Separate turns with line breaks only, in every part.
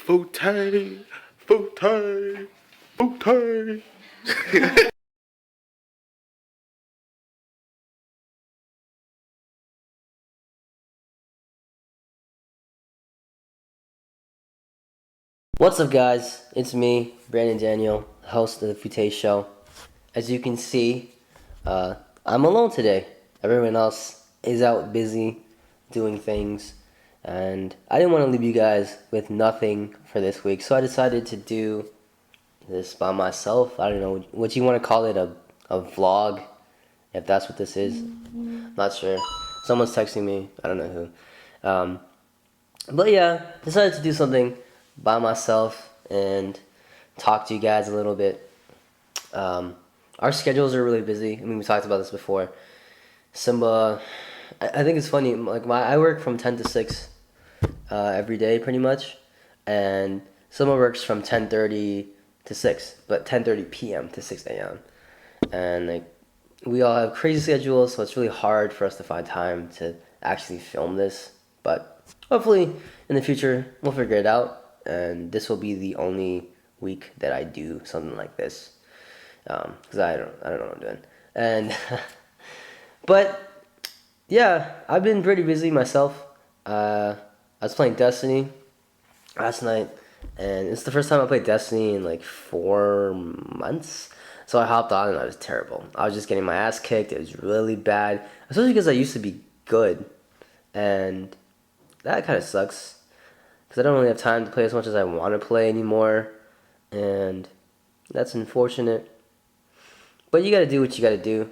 Foutaises, Foutaises, Foutaises.
What's up, guys? It's me, Brandon Daniel, host of the Foutaises Show. As you can see, uh, I'm alone today. Everyone else is out busy doing things, and I didn't want to leave you guys with nothing for this week, so I decided to do this by myself. I don't know what you want to call it, a vlog, if that's what this is. Not sure. Someone's texting me. I don't know who. But yeah, decided to do something by myself and talk to you guys a little bit. Our schedules are really busy. I mean, we talked about this before. Simba, I think it's funny. Like I work from 10 to 6 every day, pretty much, and Simba works from 10:30 to 6, but 10:30 p.m. to 6 a.m. And like we all have crazy schedules, so it's really hard for us to find time to actually film this. But hopefully, in the future, we'll figure it out, and this will be the only week that I do something like this, because I don't know what I'm doing. And but yeah, I've been pretty busy myself. I was playing Destiny last night, and it's the first time I played Destiny in like 4 months. So I hopped on and I was terrible. I was just getting my ass kicked. It was really bad, especially because I used to be good, and that kind of sucks because I don't really have time to play as much as I want to play anymore, and that's unfortunate. But you gotta do what you gotta do.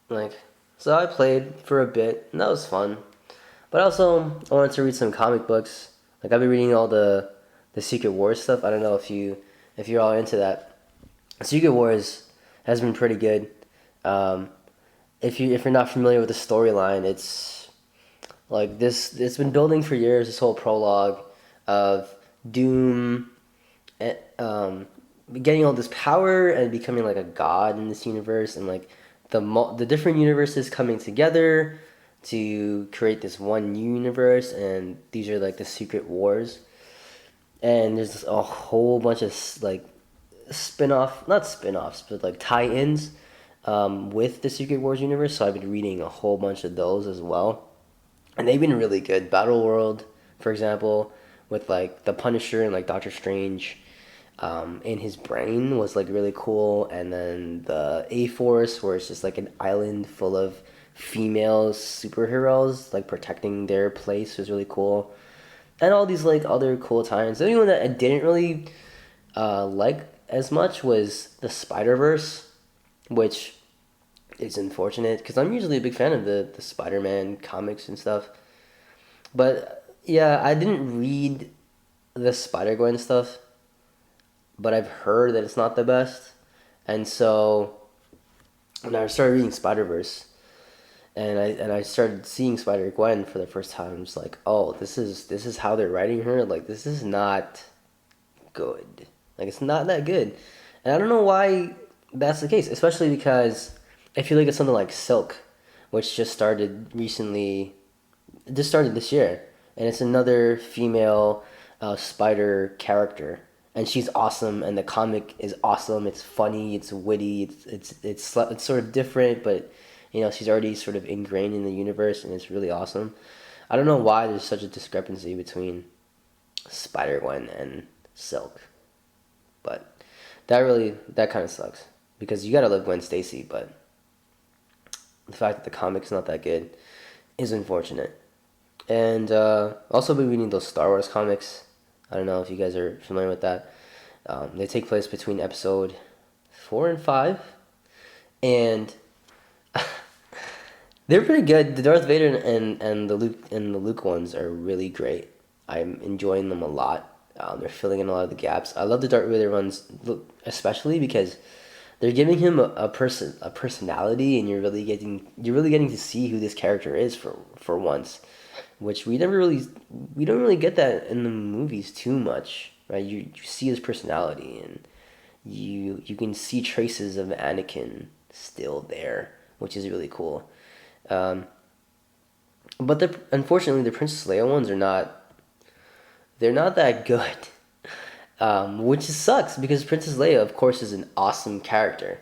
Like, so I played for a bit, and that was fun. But also, I wanted to read some comic books. Like I've been reading all the Secret Wars stuff. I don't know if you're all into that. Secret Wars has been pretty good. Um, if you're not familiar with the storyline, it's like this. It's been building for years. This whole prologue of Doom, eh, um, getting all this power and becoming like a god in this universe, and like the different universes coming together to create this one universe, and these are like the Secret Wars. And there's a whole bunch of like spin-off, not spin-offs, but like tie-ins with the Secret Wars universe. So I've been reading a whole bunch of those as well, and they've been really good. Battle World, for example, with like the Punisher and like Doctor Strange in his brain was like really cool. And then the A Force, where it's just like an island full of female superheroes like protecting their place, was really cool. And all these like other cool times. The only one that I didn't really like as much was the Spider Verse, which is unfortunate because I'm usually a big fan of the Spider Man comics and stuff. But yeah, I didn't read the Spider Gwen stuff, but I've heard that it's not the best. And so when I started reading Spider Verse, and I started seeing Spider Gwen for the first time, I'm just like, oh, this is how they're writing her. Like this is not good. Like it's not that good, and I don't know why that's the case. Especially because if you look at something like Silk, which just started recently, just started this year, and it's another female spider character, and she's awesome, and the comic is awesome. It's funny, it's witty, it's sort of different, but she's already sort of ingrained in the universe, and it's really awesome. I don't know why there's such a discrepancy between Spider Gwen and Silk, but that kind of sucks because you gotta love Gwen Stacy, but the fact that the comic's not that good is unfortunate. And also been reading those Star Wars comics. I don't know if you guys are familiar with that. They take place between episode 4 and 5, and they're pretty good. The Darth Vader and the Luke ones are really great. I'm enjoying them a lot. They're filling in a lot of the gaps. I love the Darth Vader ones, especially because they're giving him a personality, and you're really getting to see who this character is for once, which we don't really get that in the movies too much, right? You see his personality, and you can see traces of Anakin still there, which is really cool. Um, but unfortunately, the Princess Leia ones they're not that good. which sucks because Princess Leia, of course, is an awesome character.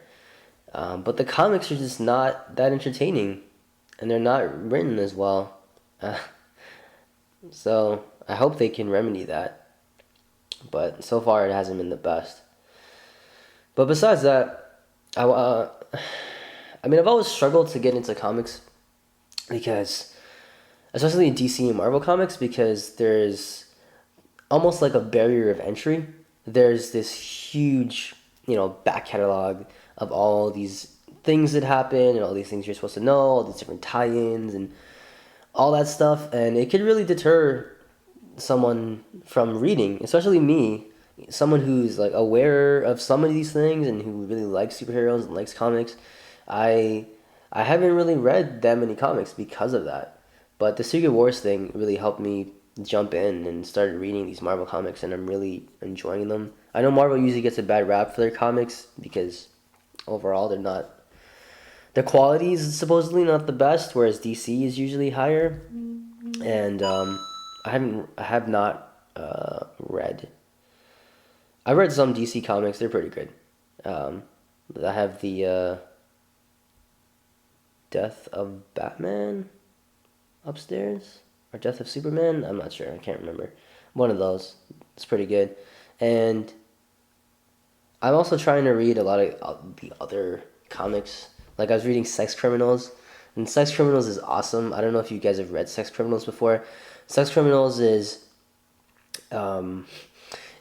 But the comics are just not that entertaining, and they're not written as well. Uh, so I hope they can remedy that. But so far, it hasn't been the best. But besides that, I mean, I've always struggled to get into comics because, especially in DC and Marvel comics, because there's almost like a barrier of entry. There's this huge, back catalog of all these things that happen and all these things you're supposed to know, all these different tie-ins and all that stuff, and it could really deter someone from reading, especially me, someone who's like aware of some of these things and who really likes superheroes and likes comics. I I haven't really read that many comics because of that. But the Secret Wars thing really helped me jump in and started reading these Marvel comics, and I'm really enjoying them. I know Marvel usually gets a bad rap for their comics because overall they're not, the quality is supposedly not the best, whereas DC is usually higher. And I have not read. I read some DC comics; they're pretty good. Um, I have the Death of Batman upstairs, or Death of Superman. I'm not sure. I can't remember. One of those. It's pretty good, and I'm also trying to read a lot of the other comics. Like I was reading Sex Criminals, and Sex Criminals is awesome. I don't know if you guys have read Sex Criminals before. Sex Criminals is um,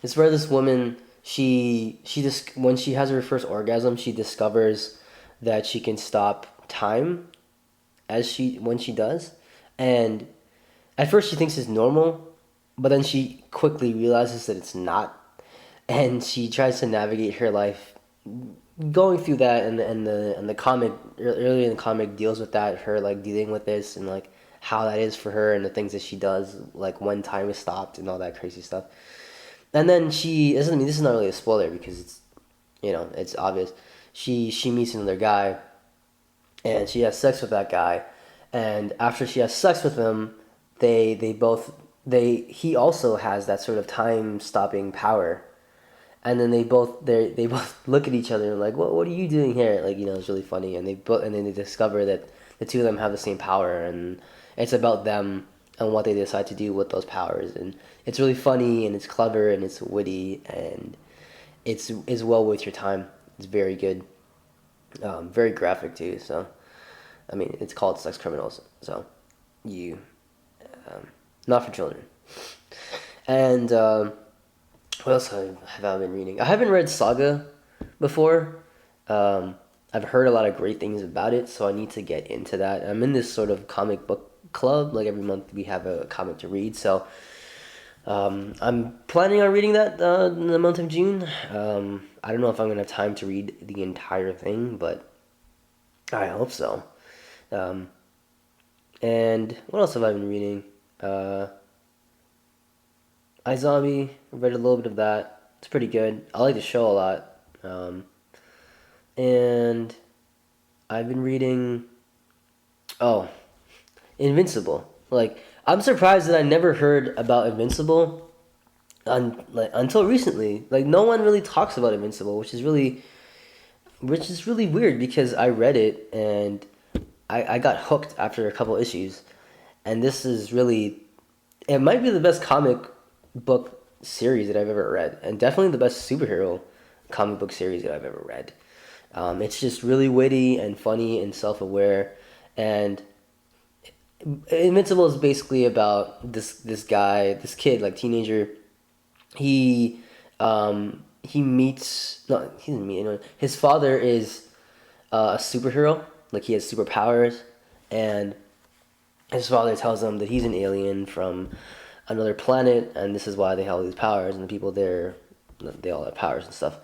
it's where this woman she just when she has her first orgasm, she discovers that she can stop time as she when she does, and at first she thinks it's normal, but then she quickly realizes that it's not, and she tries to navigate her life going through that, and the comic earlier in the comic deals with that, her like dealing with this and like how that is for her and the things that she does, like when time is stopped and all that crazy stuff. And then this is not really a spoiler because it's obvious. She meets another guy and she has sex with that guy, and after she has sex with him, they both he also has that sort of time stopping power, and then they both look at each other and like, what are you doing here? Like, it's really funny, and then they discover that the two of them have the same power, and it's about them and what they decide to do with those powers, and it's really funny and it's clever and it's witty and it's well worth your time. It's very good, very graphic too. So I mean, it's called Sex Criminals, so you not for children. And what else have I been reading? I haven't read Saga before. I've heard a lot of great things about it, so I need to get into that. I'm in this sort of comic book club. Like every month we have a comic to read, so I'm planning on reading that in the month of June. I don't know if I'm gonna have time to read the entire thing, but I hope so. Um, and what else have I been reading? iZombie, read a little bit of that. It's pretty good. I like the show a lot. And I've been reading, oh, Invincible. Like, I'm surprised that I never heard about Invincible until recently. Like, no one really talks about Invincible, which is really weird because I read it and I got hooked after a couple issues. And this is really, it might be the best comic book series that I've ever read, and definitely the best superhero comic book series that I've ever read. It's just really witty and funny and self-aware, and Invincible is basically about this guy, this kid, like teenager. He he meets no, he doesn't meet anyone. His father is a superhero, like he has superpowers, and his father tells him that he's an alien from another planet, and this is why they have all these powers, and the people there, they all have powers and stuff.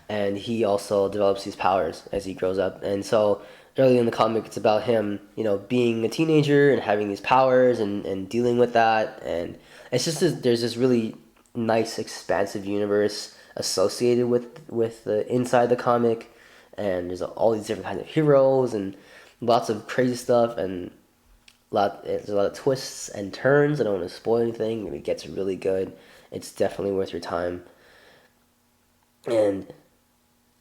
And he also develops these powers as he grows up. And so early in the comic, it's about him, being a teenager and having these powers and dealing with that. And it's just there's this really nice, expansive universe associated with the inside the comic, and there's all these different kinds of heroes and lots of crazy stuff and there's a lot of twists and turns. I don't want to spoil anything. It gets really good. It's definitely worth your time. and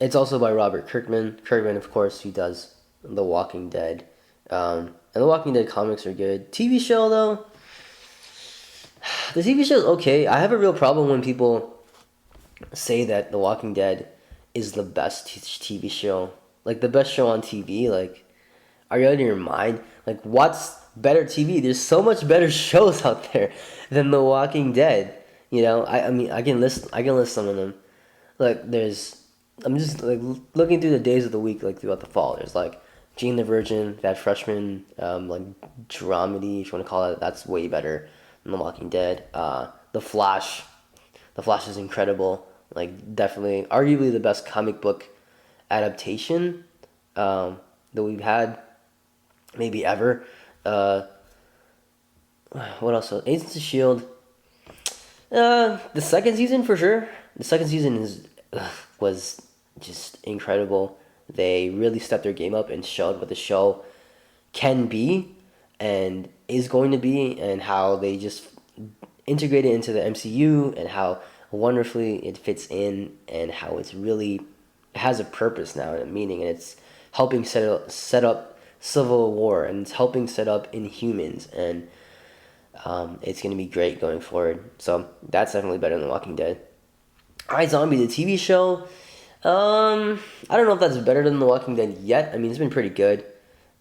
it's also by Robert Kirkman. Kirkman, of course, who does The Walking Dead. And The Walking Dead comics are good. TV show, though, the TV show is okay. I have a real problem when people say that The Walking Dead is the best TV show. Like, the best show on TV. Like, are you out of your mind? Like, what's better TV? There's so much better shows out there than The Walking Dead. You know, I mean, I can list some of them. Like, I'm just like looking through the days of the week, like throughout the fall. There's like Jane the Virgin, that freshman, like dramedy, if you want to call it. That's way better than The Walking Dead. The Flash, The Flash is incredible. Like, definitely, arguably the best comic book adaptation that we've had, maybe ever. Uh, what else? Agents of Shield. The second season for sure. The second season was just incredible. They really stepped their game up and showed what the show can be and is going to be, and how they just integrate it into the MCU, and how wonderfully it fits in, and how it has a purpose now and a meaning, and it's helping set up Civil War, and it's helping set up Inhumans, and it's going to be great going forward. So that's definitely better than Walking Dead. iZombie, the TV show. I don't know if that's better than The Walking Dead yet. I mean, it's been pretty good.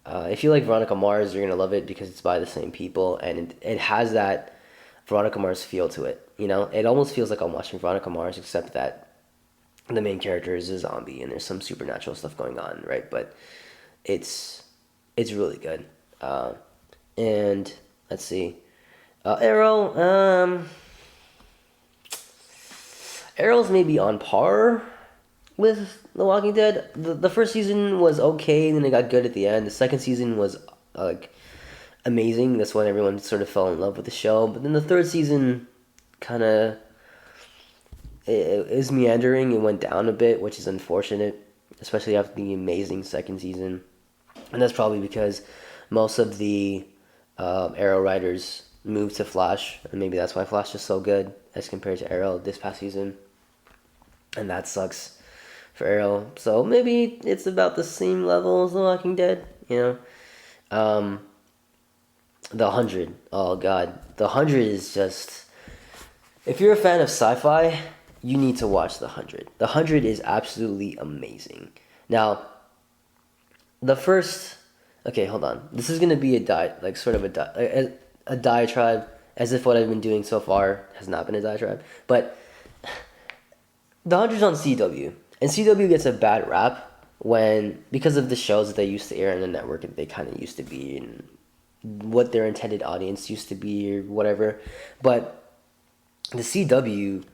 If you like Veronica Mars, you're gonna love it because it's by the same people, and it has that Veronica Mars feel to it. You know, it almost feels like I'm watching Veronica Mars, except that the main character is a zombie and there's some supernatural stuff going on, right? But it's really good. And let's see, Arrow. Arrow's maybe on par with The Walking Dead. The first season was okay, and then it got good at the end. The second season was like amazing. That's when everyone sort of fell in love with the show. But then the third season kind of is meandering. It went down a bit, which is unfortunate, especially after the amazing second season. And that's probably because most of the Arrow writers moved to Flash, and maybe that's why Flash is so good as compared to Arrow this past season. And that sucks for Arrow. So maybe it's about the same level as The Walking Dead, you know? The 100. Oh, God. The 100 is just... If you're a fan of sci-fi, you need to watch The 100. The 100 is absolutely amazing. Now, the first... Okay, hold on. This is going to be a diatribe, as if what I've been doing so far has not been a diatribe. But The 100's on CW. And CW gets a bad rap because of the shows that they used to air on the network that they kind of used to be, and what their intended audience used to be, or whatever. But the CW,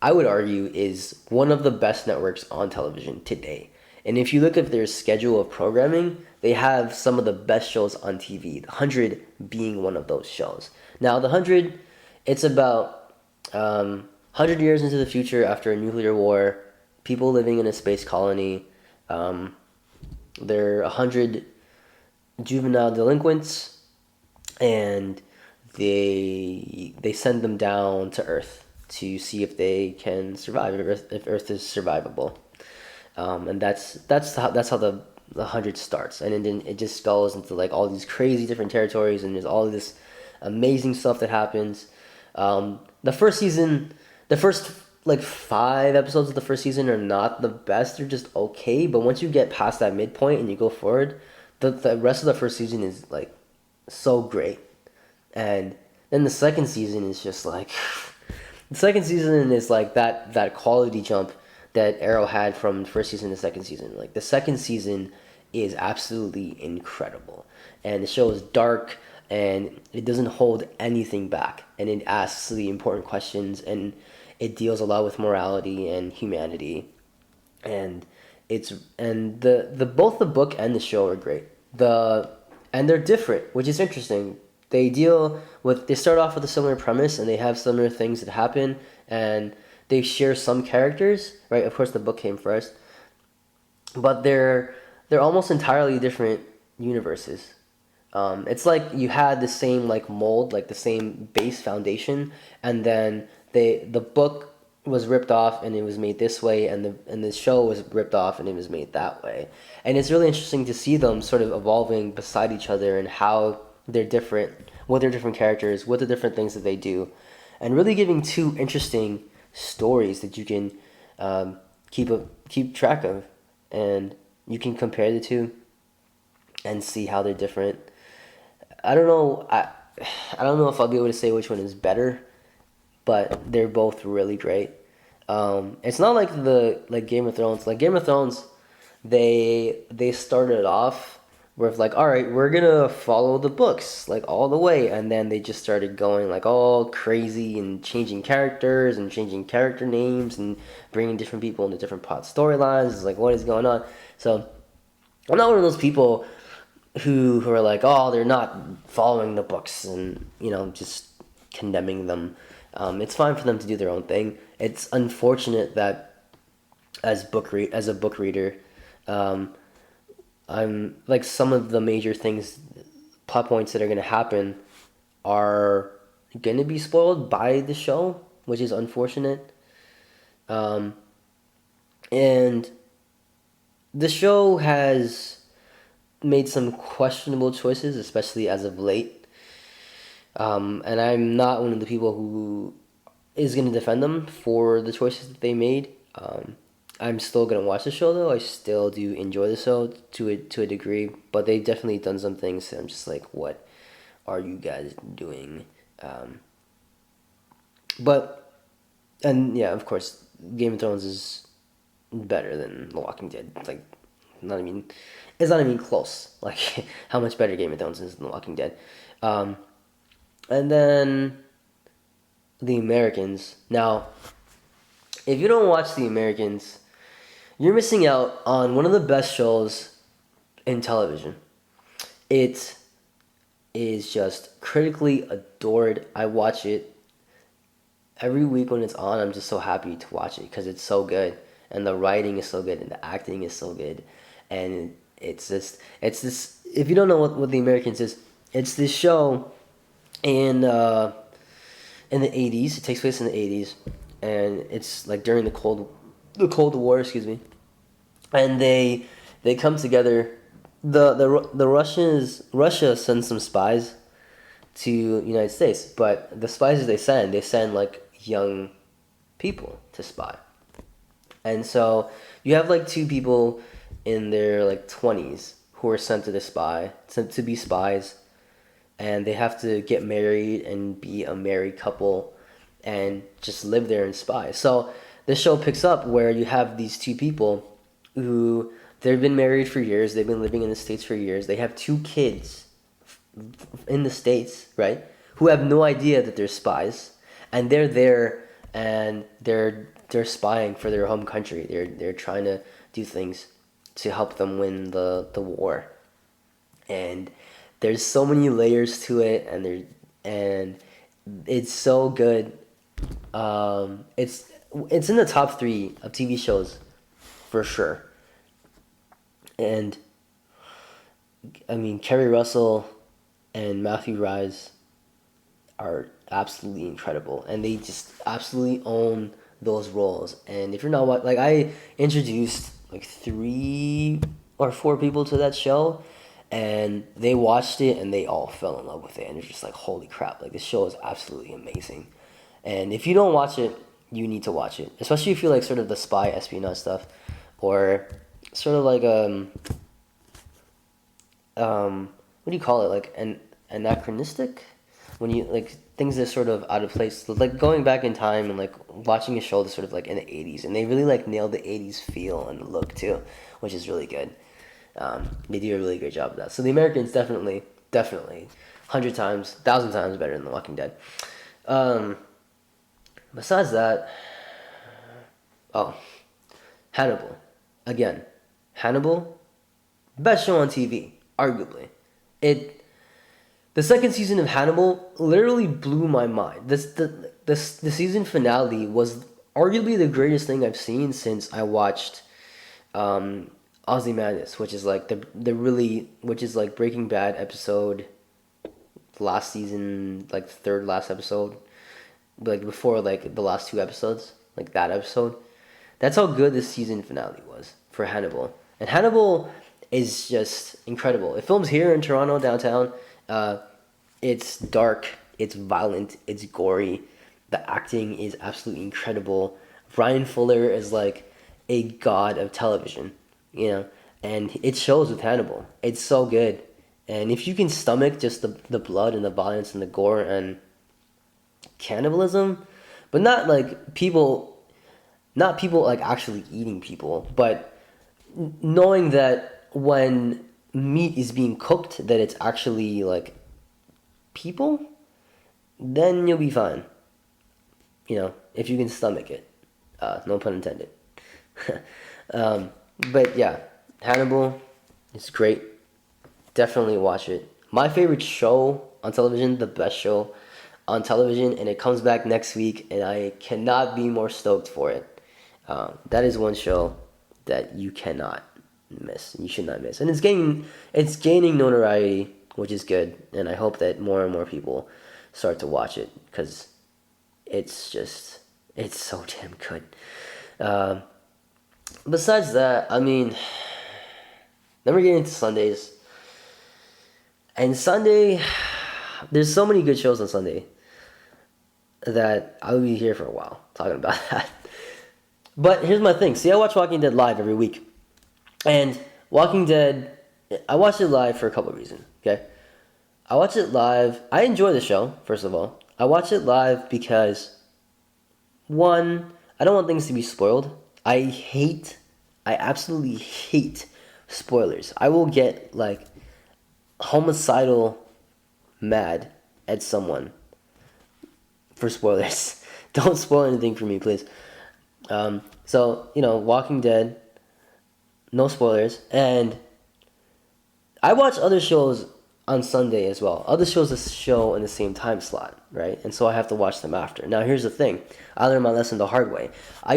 I would argue, is one of the best networks on television today. And if you look at their schedule of programming, they have some of the best shows on TV, The 100 being one of those shows. Now, The 100, it's about 100 years into the future after a nuclear war, people living in a space colony. There are 100 juvenile delinquents, and they send them down to Earth to see if they can survive, if Earth is survivable. And that's how the 100 starts, and then it just goes into like all these crazy different territories, and there's all this amazing stuff that happens. The first season, the first like 5 episodes of the first season are not the best; they're just okay. But once you get past that midpoint and you go forward, the rest of the first season is like so great, and then the second season is just like the second season is like that quality jump that Arrow had from first season to second season. Like, the second season is absolutely incredible, and the show is dark, and it doesn't hold anything back, and it asks the important questions, and it deals a lot with morality and humanity, and the both the book and the show are great. And they're different, which is interesting. They start off with a similar premise, and they have similar things that happen, and they share some characters, right? Of course, the book came first, but they're almost entirely different universes. It's like you had the same like mold, like the same base foundation, and then the book was ripped off and it was made this way, and the show was ripped off and it was made that way. And it's really interesting to see them sort of evolving beside each other and how they're different, what their different characters, what the different things that they do, and really giving two interesting stories that you can keep track of, and you can compare the two and see how they're different. I don't know. I don't know if I'll be able to say which one is better, but they're both really great. It's not like like Game of Thrones. Like Game of Thrones, they started off with like, all right, we're gonna follow the books like all the way, and then they just started going like all crazy and changing characters and changing character names and bringing different people into different plot storylines. It's like, what is going on? So I'm not one of those people who are like, oh, they're not following the books and just condemning them. It's fine for them to do their own thing. It's unfortunate that as a book reader, I'm like some of the major things, plot points that are going to happen are going to be spoiled by the show, which is unfortunate. And the show has made some questionable choices, especially as of late. And I'm not one of the people who is going to defend them for the choices that they made. I'm still going to watch the show, though. I still do enjoy the show to a degree, but they've definitely done some things that I'm just like, what are you guys doing? And yeah, of course, Game of Thrones is better than The Walking Dead. Like, it's not even close. Like, how much better Game of Thrones is than The Walking Dead. And then The Americans. Now, if you don't watch The Americans, you're missing out on one of the best shows in television. It is just critically adored. I watch it every week when it's on. I'm just so happy to watch it because it's so good. And the writing is so good and the acting is so good. And it's this, if you don't know what The Americans is, it's this show in the 80s. It takes place in the 80s. And it's like during the Cold War, excuse me. And they come together. The Russia sends some spies to United States, but the spies they send like young people to spy. And so you have like two people in their like 20s who are sent to be spies, and they have to get married and be a married couple and just live there and spy. So the show picks up where you have these two people who they've been married for years, they've been living in the States for years, they have two kids in the States, right, who have no idea that they're spies, and they're there and they're spying for their home country. They're trying to do things to help them win the war. And there's so many layers to it, and it's so good. It's in the top 3 of TV shows for sure. And I mean, Kerry Russell and Matthew Rhys are absolutely incredible, and they just absolutely own those roles. And if you're not like, I introduced like 3 or 4 people to that show, and they watched it and they all fell in love with it, and it's just like, holy crap, like this show is absolutely amazing. And if you don't watch it, you need to watch it, especially if you like sort of the spy espionage stuff, or sort of like what do you call it, like an anachronistic, when you like things that are sort of out of place, like going back in time and like watching a show that's sort of like in the 80s, and they really like nailed the 80s feel and look too, which is really good. They do a really great job of that. So The Americans definitely 100 times, 1,000 times better than The Walking Dead. Besides that, Hannibal. Again, Hannibal, best show on TV, arguably. The second season of Hannibal literally blew my mind. The season finale was arguably the greatest thing I've seen since I watched Ozymandias, which is like which is like Breaking Bad episode last season, like the third last episode, like before like the last 2 episodes. like that episode. That's how good the season finale was for Hannibal. And Hannibal is just incredible. It films here in Toronto, downtown. It's dark, it's violent, it's gory. The acting is absolutely incredible. Ryan Fuller is like a god of television, you know, and it shows with Hannibal. It's so good. And if you can stomach just the blood and the violence and the gore and cannibalism, but not people like actually eating people, but knowing that when meat is being cooked, that it's actually like people, then you'll be fine. You know, if you can stomach it. No pun intended. But yeah, Hannibal is great. Definitely watch it. My favorite show on television, the best show on television, and it comes back next week, and I cannot be more stoked for it. That is one show that you cannot miss. You should not miss, and it's gaining notoriety, which is good. And I hope that more and more people start to watch it because it's so damn good. Besides that, I mean, then we're getting into Sundays, and Sunday, there's so many good shows on Sunday that I'll be here for a while talking about that. But here's my thing. See, I watch Walking Dead live every week. And Walking Dead, I watch it live for a couple of reasons, okay? I watch it live. I enjoy the show, first of all. I watch it live because, one, I don't want things to be spoiled. I absolutely hate spoilers. I will get, like, homicidal mad at someone for spoilers. Don't spoil anything for me, please. So, you know, Walking Dead, no spoilers. And I watch other shows on Sunday as well. Other shows that show in the same time slot, right? And so I have to watch them after. Now, here's the thing. I learned my lesson the hard way. I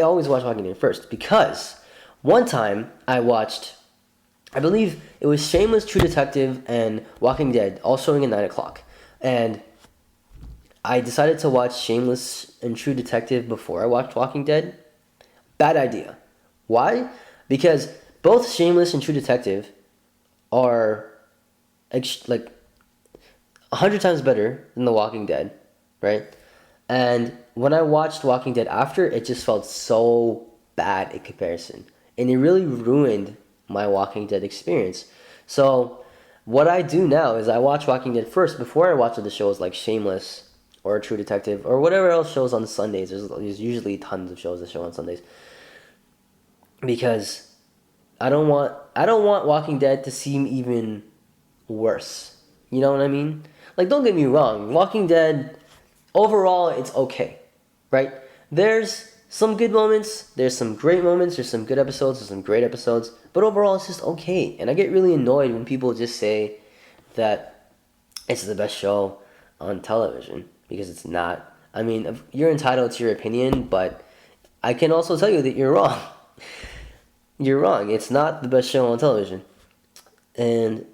always watch Walking Dead first because one time I watched, I believe it was Shameless, True Detective, and Walking Dead, all showing at 9 o'clock. And I decided to watch Shameless and True Detective before I watched Walking Dead. Bad idea. Why? Because both Shameless and True Detective are like 100 times better than The Walking Dead, right? And when I watched Walking Dead after, it just felt so bad in comparison. And it really ruined my Walking Dead experience. So what I do now is I watch Walking Dead first before I watch other shows like Shameless or True Detective or whatever else shows on Sundays. There's usually tons of shows that show on Sundays. Because I don't want Walking Dead to seem even worse. You know what I mean? Like, don't get me wrong. Walking Dead, overall, it's okay, right? There's some good moments. There's some great moments. There's some good episodes. There's some great episodes. But overall, it's just okay. And I get really annoyed when people just say that it's the best show on television because it's not. I mean, you're entitled to your opinion, but I can also tell you that you're wrong. You're wrong. It's not the best show on television. And,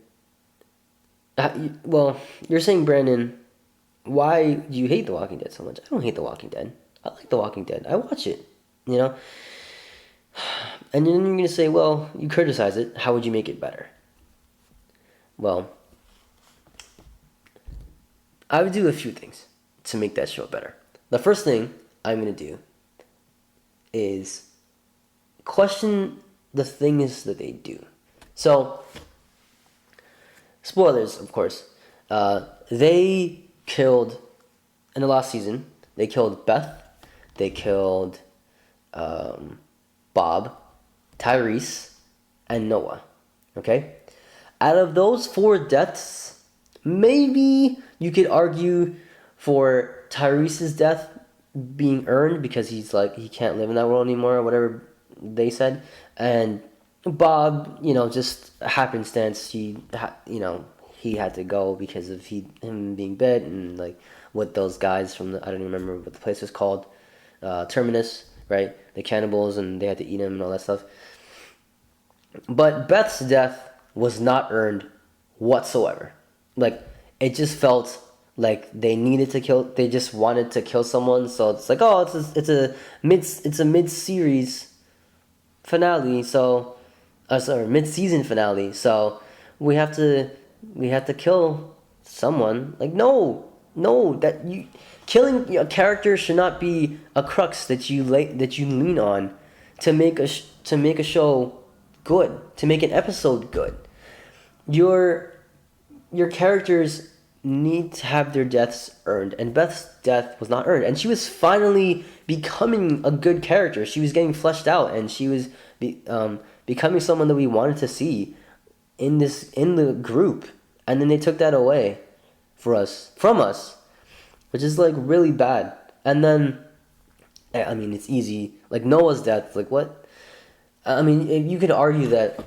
well, you're saying, Brandon, why do you hate The Walking Dead so much? I don't hate The Walking Dead. I like The Walking Dead. I watch it, you know? And then you're going to say, well, you criticize it. How would you make it better? Well, I would do a few things to make that show better. The first thing I'm going to do is question the things that they do. So, spoilers, of course. They killed, in the last season, they killed Beth, they killed Bob, Tyrese, and Noah. Okay? Out of those 4 deaths, maybe you could argue for Tyrese's death being earned because he's like, he can't live in that world anymore or whatever they said. And Bob, you know, just happenstance, he had to go because of him being bit and like with those guys from I don't even remember what the place was called, Terminus, right? The cannibals, and they had to eat him and all that stuff. But Beth's death was not earned whatsoever. Like, it just felt like they needed to kill, they just wanted to kill someone, so it's like, oh, it's a mid series finale, so sorry, mid season finale, so we have to kill someone. Like, no, that you killing a character should not be a crux that you lean on to make a show good, to make an episode good. Your characters need to have their deaths earned, and Beth's death was not earned, and she was finally becoming a good character. She was getting fleshed out, and she was becoming someone that we wanted to see in the group, and then they took that away from us, which is like really bad. And then, I mean, it's easy, like Noah's death, like what? I mean, you could argue that,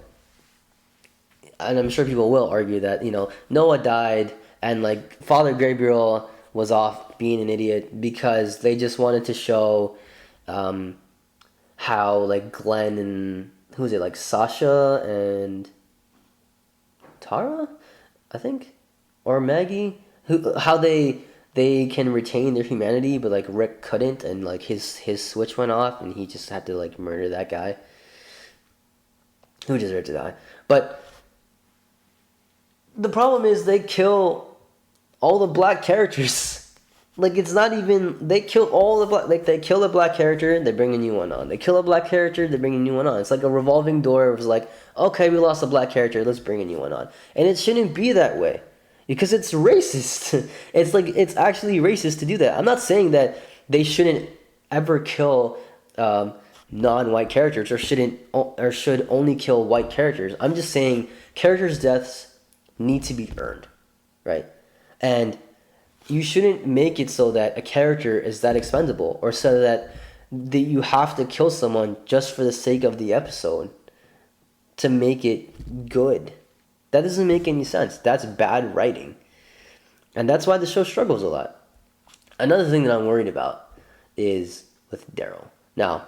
and I'm sure people will argue that, Noah died and like Father Gabriel was off being an idiot because they just wanted to show how like Glenn and who was it, like Sasha and Tara, I think, or Maggie, how they can retain their humanity, but like Rick couldn't, and like his switch went off and he just had to like murder that guy who deserved to die. But the problem is they kill all the black characters. Like, it's not even, they kill all the black, like, they kill a black character, they bring a new one on. They kill a black character, they bring a new one on. It's like a revolving door. It was like, okay, we lost a black character, let's bring a new one on. And it shouldn't be that way, because it's racist. It's like, it's actually racist to do that. I'm not saying that they shouldn't ever kill non-white characters, or should only kill white characters. I'm just saying characters' deaths need to be earned, right? And you shouldn't make it so that a character is that expendable, or so that you have to kill someone just for the sake of the episode to make it good. That doesn't make any sense. That's bad writing. And that's why the show struggles a lot. Another thing that I'm worried about is with Daryl. Now,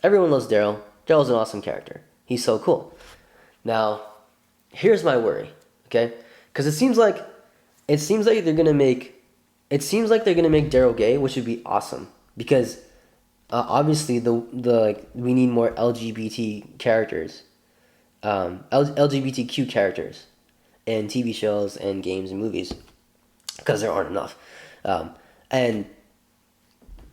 everyone loves Daryl. Daryl's an awesome character. He's so cool. Now, here's my worry, okay? Because it seems like they're gonna make Daryl gay, which would be awesome, because obviously we need more LGBT characters, LGBTQ characters in TV shows and games and movies, because there aren't enough. And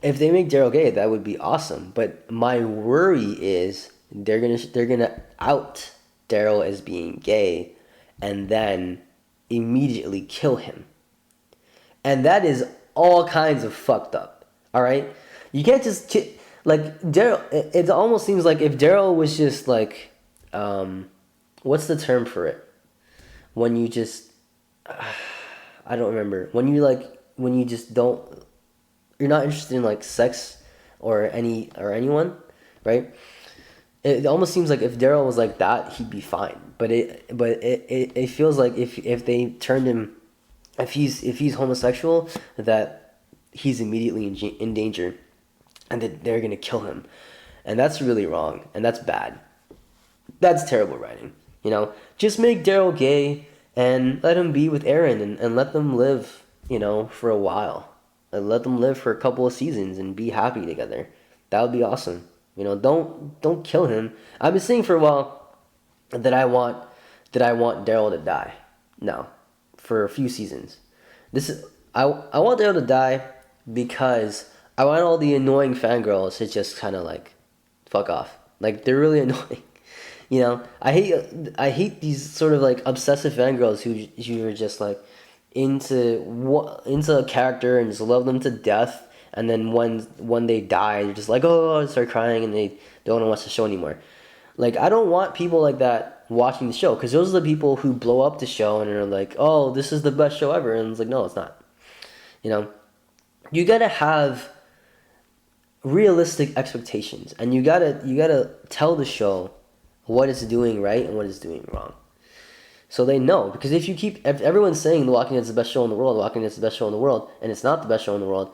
if they make Daryl gay, that would be awesome. But my worry is they're gonna out Daryl as being gay, and then immediately kill him. And that is all kinds of fucked up. All right, you can't just like Daryl. It almost seems like if Daryl was just like, what's the term for it? When you just, I don't remember. When you just don't, you're not interested in like sex or anyone, right? It almost seems like if Daryl was like that, he'd be fine. But it feels like if they turned him, if he's homosexual, that he's immediately in danger, and that they're gonna kill him, and that's really wrong, and that's bad. That's terrible writing. Just make Daryl gay and let him be with Aaron, and let them live, for a while, and let them live for a couple of seasons and be happy together. That would be awesome. Don't kill him. I've been saying for a while that I want Daryl to die. No. For a few seasons. I want Daryl to die because I want all the annoying fangirls to just kind of like fuck off. Like, they're really annoying. I hate these sort of like obsessive fangirls who are just like into a character and just love them to death, and then when they die, they're just like, oh, start crying, and they don't want to watch the show anymore. Like, I don't want people like that watching the show, because those are the people who blow up the show and are like, oh, this is the best show ever, and it's like, no, it's not. You gotta have realistic expectations, and you gotta tell the show what it's doing right and what it's doing wrong, so they know. Because if everyone's saying The Walking Dead is the best show in the world, The Walking Dead is the best show in the world, and it's not the best show in the world,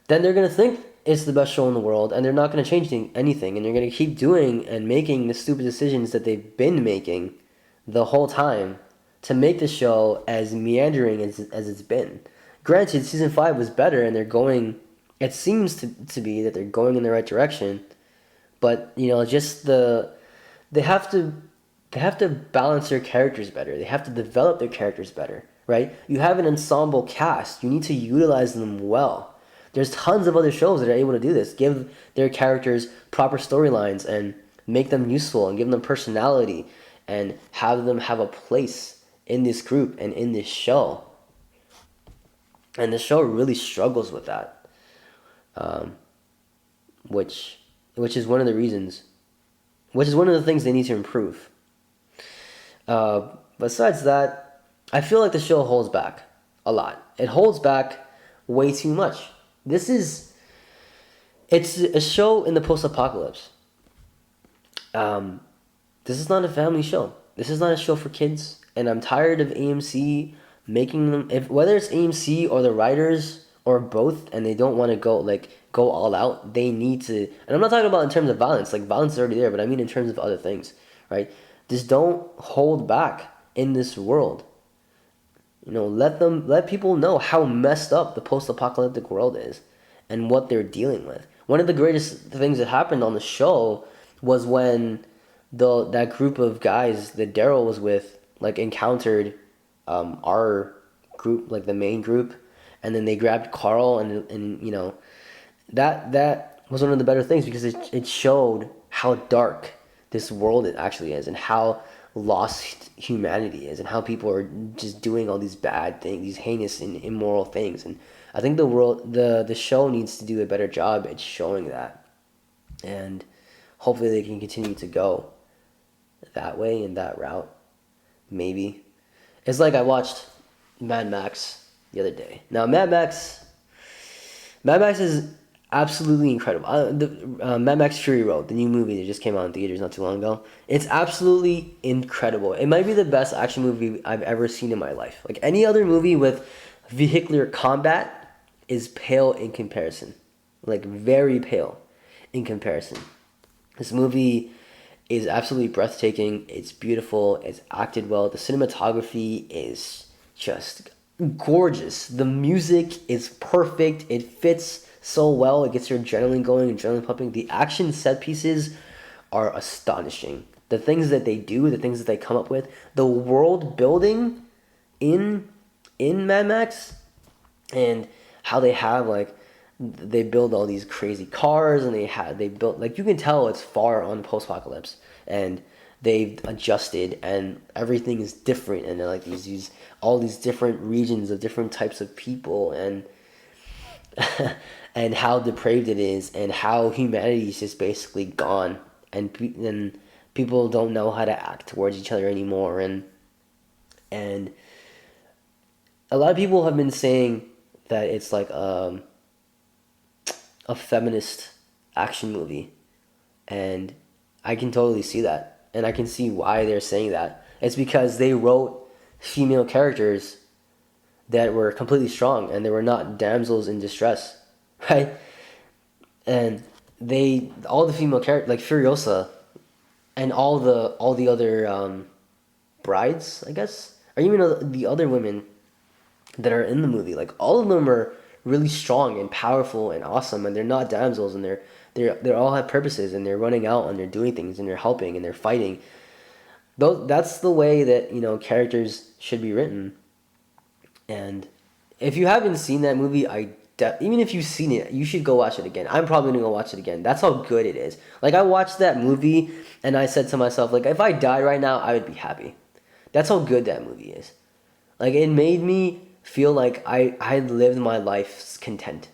then they're gonna think it's the best show in the world, and they're not going to change anything, and they're going to keep doing and making the stupid decisions that they've been making the whole time to make the show as meandering as it's been. Granted, season 5 was better, and they're going. It seems to be that they're going in the right direction, but just they have to they have to balance their characters better. They have to develop their characters better, right? You have an ensemble cast. You need to utilize them well. There's tons of other shows that are able to do this. Give their characters proper storylines and make them useful and give them personality and have them have a place in this group and in this show. And the show really struggles with that, which is one of the reasons, which is one of the things they need to improve. Besides that, I feel like the show holds back a lot. It holds back way too much. It's a show in the post-apocalypse. This is not a family show. This is not a show for kids, and I'm tired of AMC making them, whether it's AMC or the writers or both, and they don't want to go all out. They need to, and I'm not talking about in terms of violence. Like, violence is already there, but I mean in terms of other things, right? Just don't hold back in this world. Let people know how messed up the post-apocalyptic world is and what they're dealing with. One of the greatest things that happened on the show was when that group of guys that Daryl was with encountered our group, like the main group, and then they grabbed Carl, and that was one of the better things, because it showed how dark this world actually is and how lost humanity is and how people are just doing all these bad things, these heinous and immoral things. And I think the show needs to do a better job at showing that, and hopefully they can continue to go that way, in that route. Maybe it's like I watched Mad Max the other day. Now Mad Max is absolutely incredible. Mad Max Fury Road, the new movie that just came out in theaters not too long ago, it's absolutely incredible. It might be the best action movie I've ever seen in my life. Like, any other movie with vehicular combat is pale in comparison. Like, very pale in comparison. This movie is absolutely breathtaking. It's beautiful. It's acted well. The cinematography is just gorgeous. The music is perfect. It fits so well. It gets your adrenaline going, adrenaline pumping. The action set pieces are astonishing. The things that they do, the things that they come up with, the world building in Mad Max, and how they have they build all these crazy cars, and they built, you can tell it's far on post-apocalypse, and they've adjusted, and everything is different, and they're like these all these different regions of different types of people, and and how depraved it is, and how humanity is just basically gone, and people don't know how to act towards each other anymore, and a lot of people have been saying that it's like a feminist action movie, and I can totally see that, and I can see why they're saying that. It's because they wrote female characters that were completely strong, and they were not damsels in distress, right? And all the female characters, like Furiosa, and all the other brides, I guess, or even the other women that are in the movie, all of them are really strong and powerful and awesome, and they're not damsels, and they all have purposes, and they're running out, and they're doing things, and they're helping, and they're fighting. That's the way that characters should be written. And if you haven't seen that movie, even if you've seen it, you should go watch it again. I'm probably gonna go watch it again. That's how good it is. I watched that movie, and I said to myself, if I died right now, I would be happy. That's how good that movie is. It made me feel like I lived my life content.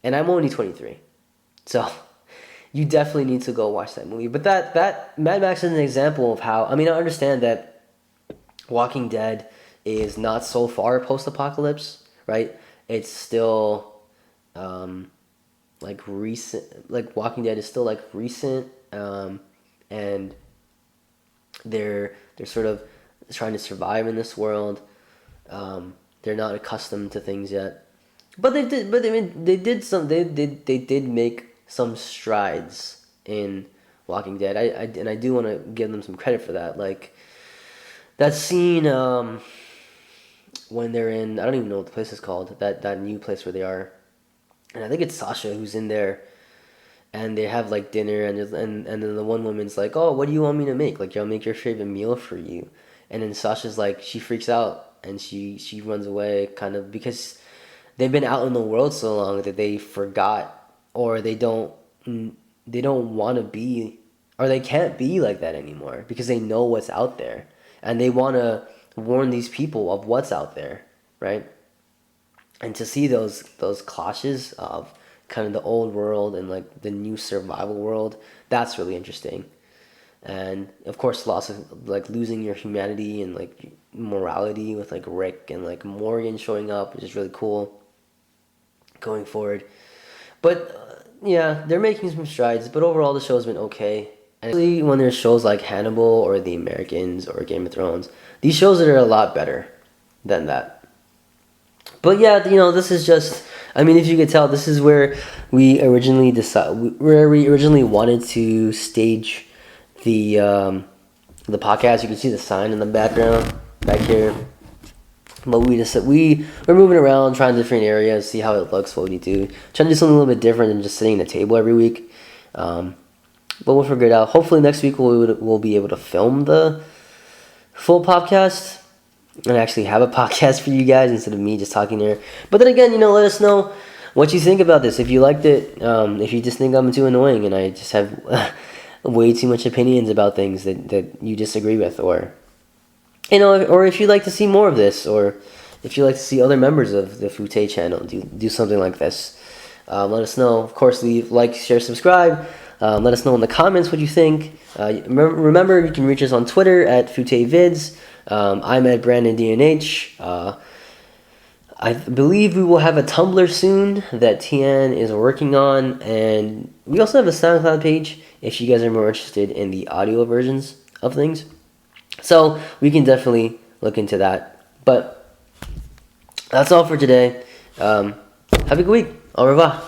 And I'm only 23. So you definitely need to go watch that movie. But that Mad Max is an example of how, I understand that Walking Dead is not so far post-apocalypse, right? It's still recent, Walking Dead is still recent, and they're sort of trying to survive in this world. They're not accustomed to things yet, but they did make some strides in Walking Dead. I do want to give them some credit for that. That scene when they're in, I don't even know what the place is called, that new place where they are, and I think it's Sasha who's in there, and they have like dinner, and then the one woman's like, oh, what do you want me to make? Like, I'll make your favorite meal for you. And then Sasha's like, she freaks out and she runs away, kind of because they've been out in the world so long that they forgot, or they don't want to be, or they can't be like that anymore because they know what's out there, and they want to warn these people of what's out there, right? And to see those clashes of kind of the old world and like the new survival world, that's really interesting. And of course, loss of like losing your humanity and like morality with like Rick and like Morgan showing up, which is really cool going forward. But yeah, they're making some strides. But overall, the show's been okay. And especially when there's shows like Hannibal or The Americans or Game of Thrones, these shows are a lot better than that. But yeah, this is just. I mean, if you could tell, this is where we originally wanted to stage the podcast. You can see the sign in the background back here. But we're moving around, trying different areas, see how it looks, what we do. Trying to do something a little bit different than just sitting at a table every week. But we'll figure it out. Hopefully next week we'll be able to film the full podcast and actually have a podcast for you guys instead of me just talking there. But then again, let us know what you think about this. If you liked it, if you just think I'm too annoying and I just have way too much opinions about things that you disagree with, or or if you'd like to see more of this, or if you'd like to see other members of the Foutaises channel do something like this, let us know. Of course, leave, like, share, subscribe. Let us know in the comments what you think. Remember, you can reach us on Twitter at Foutaises. I'm at Brandon DNH. I believe we will have a Tumblr soon that Thien-An is working on, and we also have a SoundCloud page if you guys are more interested in the audio versions of things. So we can definitely look into that. But that's all for today. Have a good week. Au revoir.